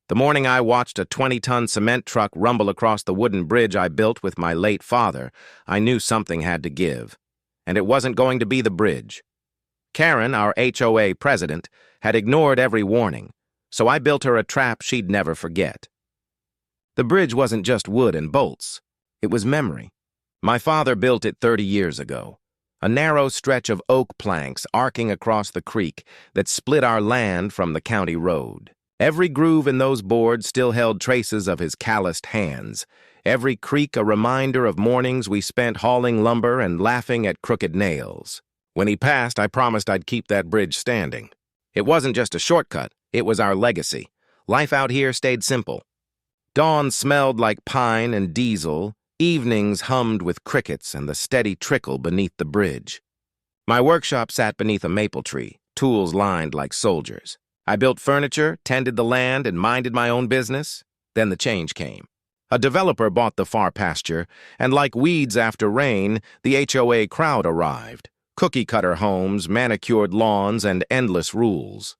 The morning I watched a 20-ton cement truck rumble across the wooden bridge I built with my late father, I knew something had to give. And it wasn't going to be the bridge. Karen, our HOA president, had ignored every warning, so I built her a trap she'd never forget. The bridge wasn't just wood and bolts. It was memory. My father built it 30 years ago. A narrow stretch of oak planks arcing across the creek that split our land from the county road. Every groove in those boards still held traces of his calloused hands, every creak a reminder of mornings we spent hauling lumber and laughing at crooked nails. When he passed, I promised I'd keep that bridge standing. It wasn't just a shortcut, it was our legacy. Life out here stayed simple. Dawn smelled like pine and diesel, evenings hummed with crickets and the steady trickle beneath the bridge. My workshop sat beneath a maple tree, tools lined like soldiers. I built furniture, tended the land, and minded my own business. Then the change came. A developer bought the far pasture, and like weeds after rain, the HOA crowd arrived. Cookie-cutter homes, manicured lawns, and endless rules.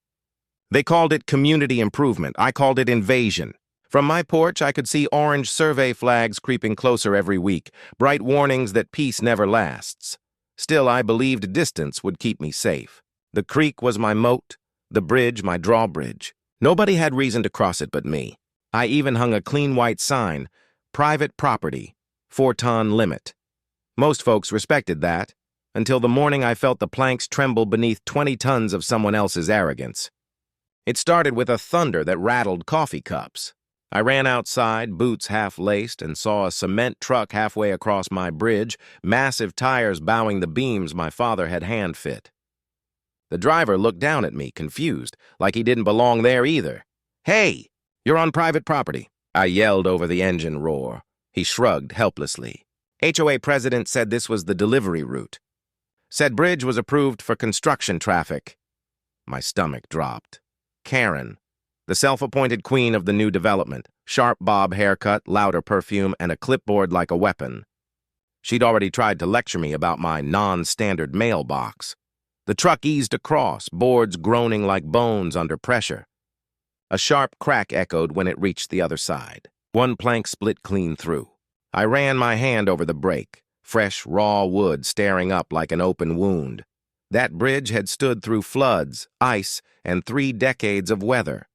They called it community improvement. I called it invasion. From my porch, I could see orange survey flags creeping closer every week, bright warnings that peace never lasts. Still, I believed distance would keep me safe. The creek was my moat, the bridge my drawbridge. Nobody had reason to cross it but me. I even hung a clean white sign, private property, 4-ton limit. Most folks respected that, until the morning I felt the planks tremble beneath 20 tons of someone else's arrogance. It started with a thunder that rattled coffee cups. I ran outside, boots half-laced, and saw a cement truck halfway across my bridge, massive tires bowing the beams my father had hand-fit. The driver looked down at me, confused, like he didn't belong there either. "Hey, you're on private property," I yelled over the engine roar. He shrugged helplessly. HOA president said this was the delivery route. Said bridge was approved for construction traffic. My stomach dropped. Karen, the self-appointed queen of the new development, sharp bob haircut, louder perfume, and a clipboard like a weapon. She'd already tried to lecture me about my non-standard mailbox. The truck eased across, boards groaning like bones under pressure. A sharp crack echoed when it reached the other side. One plank split clean through. I ran my hand over the brake, fresh, raw wood staring up like an open wound. That bridge had stood through floods, ice, and 3 decades of weather.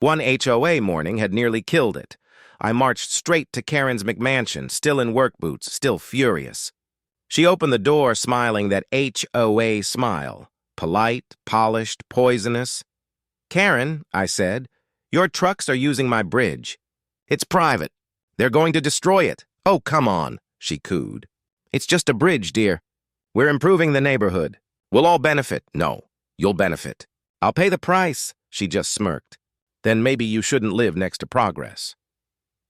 One HOA morning had nearly killed it. I marched straight to Karen's McMansion, still in work boots, still furious. She opened the door smiling that HOA smile, polite, polished, poisonous. "Karen," I said, "your trucks are using my bridge. It's private. They're going to destroy it." "Oh, come on," she cooed. "It's just a bridge, dear. We're improving the neighborhood. We'll all benefit." "No, you'll benefit." "I'll pay the price," she just smirked. "Then maybe you shouldn't live next to progress."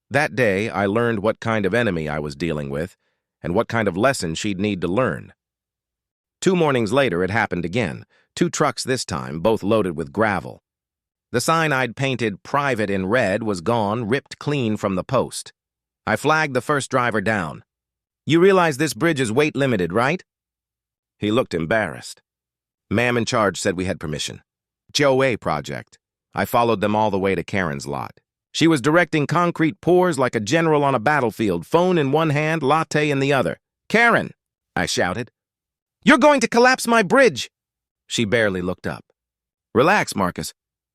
That day, I learned what kind of enemy I was dealing with, and what kind of lesson she'd need to learn. 2 mornings later, it happened again. 2 trucks this time, both loaded with gravel. The sign I'd painted private in red was gone, ripped clean from the post. I flagged the first driver down. "You realize this bridge is weight limited, right?" He looked embarrassed. "Ma'am in charge said we had permission. HOA project." I followed them all the way to Karen's lot. She was directing concrete pours like a general on a battlefield, phone in one hand, latte in the other. "Karen!" I shouted. "You're going to collapse my bridge!" She barely looked up. "Relax, Marcus.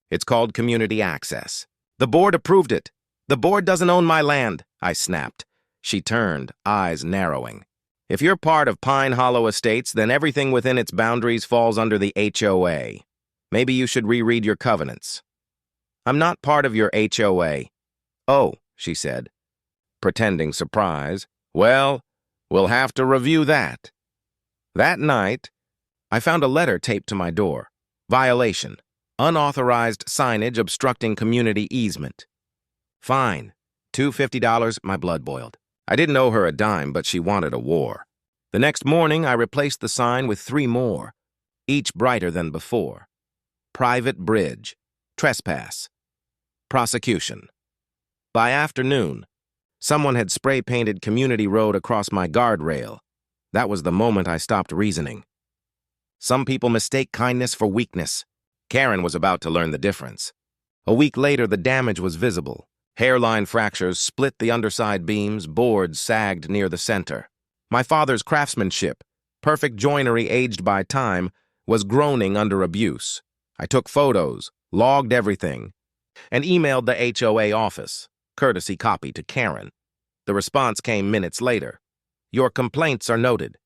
It's called community access. The board approved it. The board doesn't own my land," I snapped. She turned, eyes narrowing. "If you're part of Pine Hollow Estates, then everything within its boundaries falls under the HOA. Maybe you should reread your covenants." "I'm not part of your HOA." "Oh," she said, pretending surprise. "Well, we'll have to review that." That night, I found a letter taped to my door. Violation. Unauthorized signage obstructing community easement. Fine. $250, my blood boiled. I didn't owe her a dime, but she wanted a war. The next morning, I replaced the sign with 3 more, each brighter than before. Private bridge. Trespass. Prosecution. By afternoon, someone had spray-painted Community Road across my guardrail. That was the moment I stopped reasoning. Some people mistake kindness for weakness. Karen was about to learn the difference. A week later, the damage was visible. Hairline fractures split the underside beams, boards sagged near the center. My father's craftsmanship, perfect joinery aged by time, was groaning under abuse. I took photos, logged everything, and emailed the HOA office, courtesy copy to Karen. The response came minutes later. Your complaints are noted.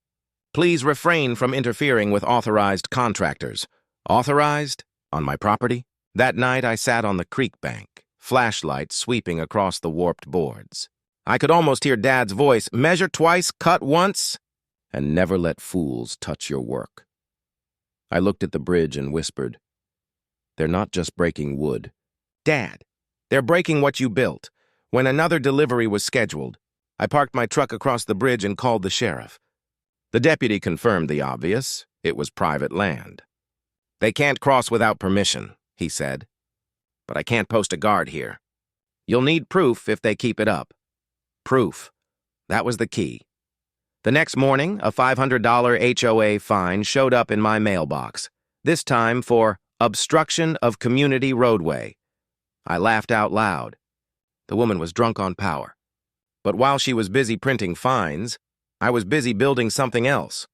Please refrain from interfering with authorized contractors. Authorized? On my property? That night I sat on the creek bank, flashlight sweeping across the warped boards. I could almost hear Dad's voice, measure twice, cut once, and never let fools touch your work. I looked at the bridge and whispered, they're not just breaking wood. Dad, they're breaking what you built. When another delivery was scheduled, I parked my truck across the bridge and called the sheriff. The deputy confirmed the obvious. It was private land. They can't cross without permission, he said. But I can't post a guard here. You'll need proof if they keep it up. Proof. That was the key. The next morning, a $500 HOA fine showed up in my mailbox, this time for obstruction of community roadway. I laughed out loud. The woman was drunk on power. But while she was busy printing fines, I was busy building something else.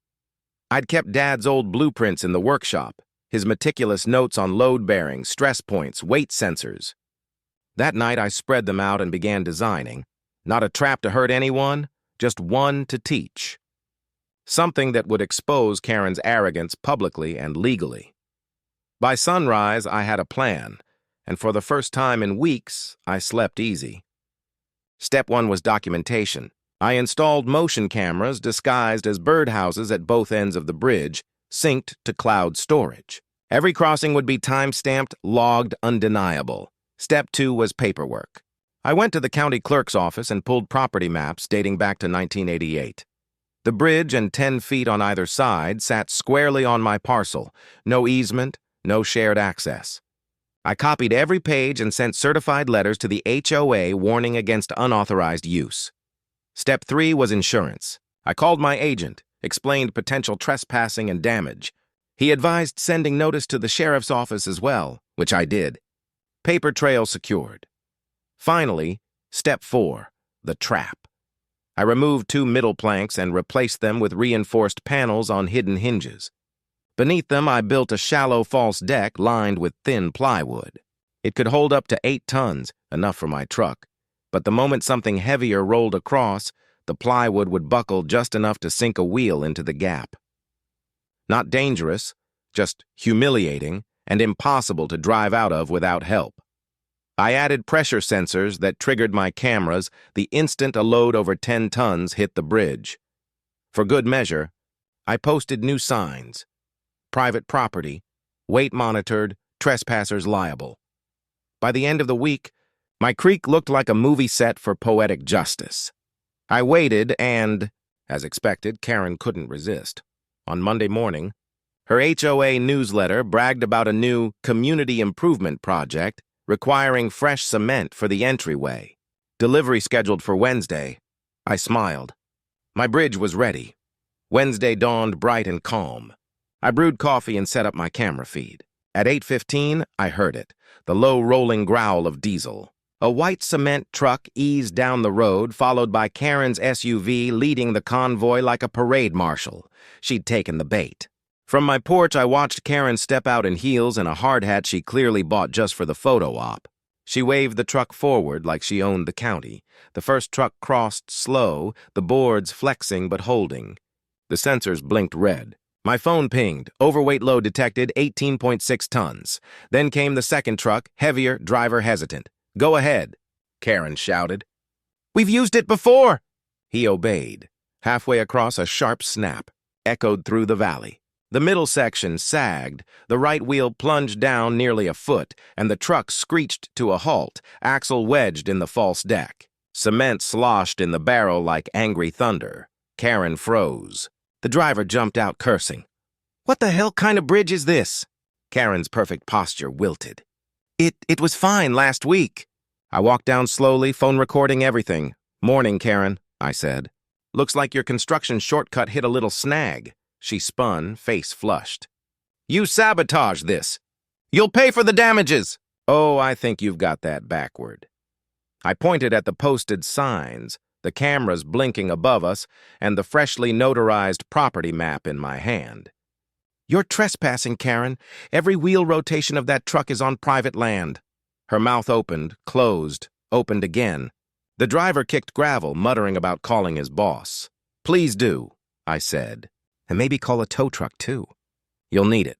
I'd kept Dad's old blueprints in the workshop, his meticulous notes on load bearing, stress points, weight sensors. That night I spread them out and began designing. Not a trap to hurt anyone, just one to teach. Something that would expose Karen's arrogance publicly and legally. By sunrise, I had a plan, and for the first time in weeks, I slept easy. Step 1 was documentation. I installed motion cameras disguised as birdhouses at both ends of the bridge, synced to cloud storage. Every crossing would be time-stamped, logged, undeniable. Step 2 was paperwork. I went to the county clerk's office and pulled property maps dating back to 1988. The bridge and 10 feet on either side sat squarely on my parcel. No easement, no shared access. I copied every page and sent certified letters to the HOA warning against unauthorized use. Step 3 was insurance. I called my agent, explained potential trespassing and damage. He advised sending notice to the sheriff's office as well, which I did. Paper trail secured. Finally, step 4, the trap. I removed 2 middle planks and replaced them with reinforced panels on hidden hinges. Beneath them, I built a shallow false deck lined with thin plywood. It could hold up to 8 tons, enough for my truck, but the moment something heavier rolled across, the plywood would buckle just enough to sink a wheel into the gap. Not dangerous, just humiliating and impossible to drive out of without help. I added pressure sensors that triggered my cameras the instant a load over 10 tons hit the bridge. For good measure, I posted new signs. Private property, weight monitored, trespassers liable. By the end of the week, my creek looked like a movie set for poetic justice. I waited and, as expected, Karen couldn't resist. On Monday morning, her HOA newsletter bragged about a new community improvement project requiring fresh cement for the entryway. Delivery scheduled for Wednesday. I smiled. My bridge was ready. Wednesday dawned bright and calm. I brewed coffee and set up my camera feed. At 8:15, I heard it, the low rolling growl of diesel. A white cement truck eased down the road, followed by Karen's SUV leading the convoy like a parade marshal. She'd taken the bait. From my porch, I watched Karen step out in heels and a hard hat she clearly bought just for the photo op. She waved the truck forward like she owned the county. The first truck crossed slow, the boards flexing but holding. The sensors blinked red. My phone pinged. Overweight load detected, 18.6 tons. Then came the second truck, heavier, driver hesitant. Go ahead, Karen shouted. We've used it before. He obeyed. Halfway across, a sharp snap echoed through the valley. The middle section sagged, the right wheel plunged down nearly a foot, and the truck screeched to a halt, axle wedged in the false deck. Cement sloshed in the barrel like angry thunder. Karen froze. The driver jumped out cursing. What the hell kind of bridge is this? Karen's perfect posture wilted. It was fine last week. I walked down slowly, phone recording everything. Morning, Karen, I said. Looks like your construction shortcut hit a little snag. She spun, face flushed. You sabotaged this. You'll pay for the damages. Oh, I think you've got that backward. I pointed at the posted signs, the cameras blinking above us, and the freshly notarized property map in my hand. You're trespassing, Karen. Every wheel rotation of that truck is on private land. Her mouth opened, closed, opened again. The driver kicked gravel, muttering about calling his boss. Please do, I said. And maybe call a tow truck, too. You'll need it.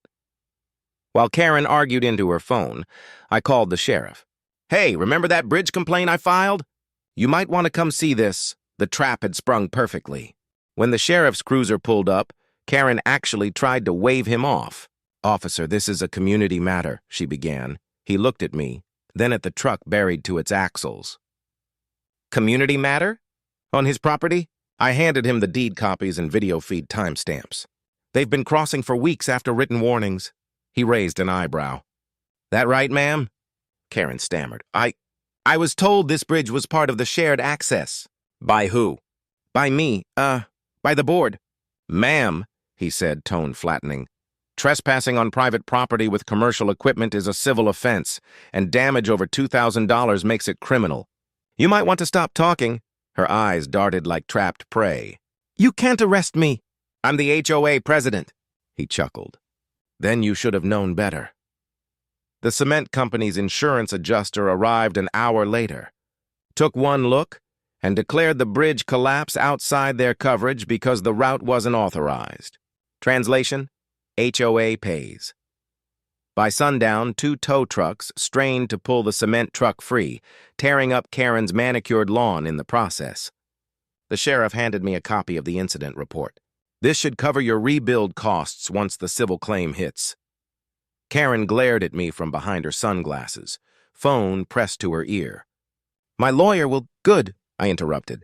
While Karen argued into her phone, I called the sheriff. Hey, remember that bridge complaint I filed? You might want to come see this. The trap had sprung perfectly. When the sheriff's cruiser pulled up, Karen actually tried to wave him off. Officer, this is a community matter, she began. He looked at me, then at the truck buried to its axles. Community matter? On his property? I handed him the deed copies and video feed timestamps. They've been crossing for weeks after written warnings. He raised an eyebrow. That right, ma'am? Karen stammered. I was told this bridge was part of the shared access. By who? By me, by the board. Ma'am, he said, tone flattening. Trespassing on private property with commercial equipment is a civil offense, and damage over $2,000 makes it criminal. You might want to stop talking. Her eyes darted like trapped prey. You can't arrest me. I'm the HOA president, he chuckled. Then you should have known better. The cement company's insurance adjuster arrived an hour later, took one look, and declared the bridge collapse outside their coverage because the route wasn't authorized. Translation: HOA pays. By sundown, 2 tow trucks strained to pull the cement truck free, tearing up Karen's manicured lawn in the process. The sheriff handed me a copy of the incident report. This should cover your rebuild costs once the civil claim hits. Karen glared at me from behind her sunglasses, phone pressed to her ear. My lawyer will... Good, I interrupted.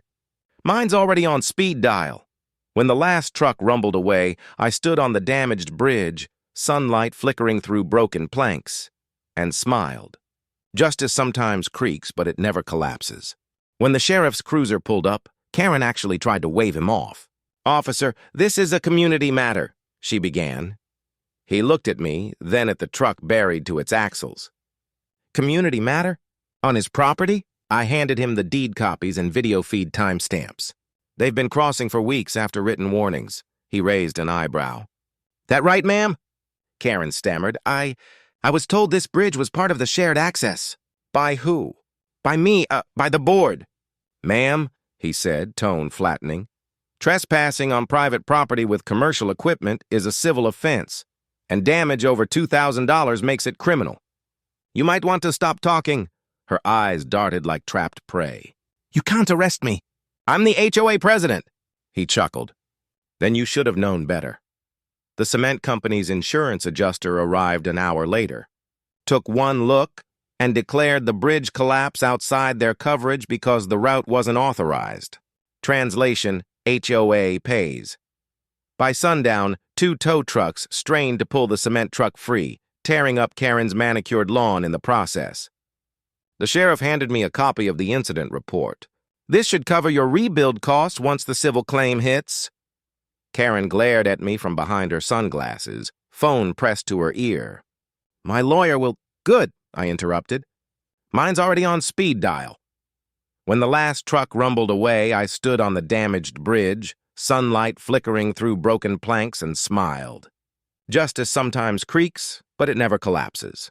Mine's already on speed dial. When the last truck rumbled away, I stood on the damaged bridge, sunlight flickering through broken planks, and smiled. Justice sometimes creaks, but it never collapses. When the sheriff's cruiser pulled up, Karen actually tried to wave him off. Officer, this is a community matter, she began. He looked at me, then at the truck buried to its axles. Community matter? On his property? I handed him the deed copies and video feed timestamps. They've been crossing for weeks after written warnings. He raised an eyebrow. That right, ma'am? Karen stammered. I was told this bridge was part of the shared access. By who? By me, by the board. Ma'am, he said, tone flattening. Trespassing on private property with commercial equipment is a civil offense, and damage over $2,000 makes it criminal. You might want to stop talking. Her eyes darted like trapped prey. You can't arrest me. I'm the HOA president, he chuckled. Then you should have known better. The cement company's insurance adjuster arrived an hour later, took one look, and declared the bridge collapse outside their coverage because the route wasn't authorized. Translation: HOA pays. By sundown, 2 tow trucks strained to pull the cement truck free, tearing up Karen's manicured lawn in the process. The sheriff handed me a copy of the incident report. This should cover your rebuild costs once the civil claim hits. Karen glared at me from behind her sunglasses, phone pressed to her ear. My lawyer will... Good, I interrupted. Mine's already on speed dial. When the last truck rumbled away, I stood on the damaged bridge, sunlight flickering through broken planks, and smiled. Justice sometimes creaks, but it never collapses.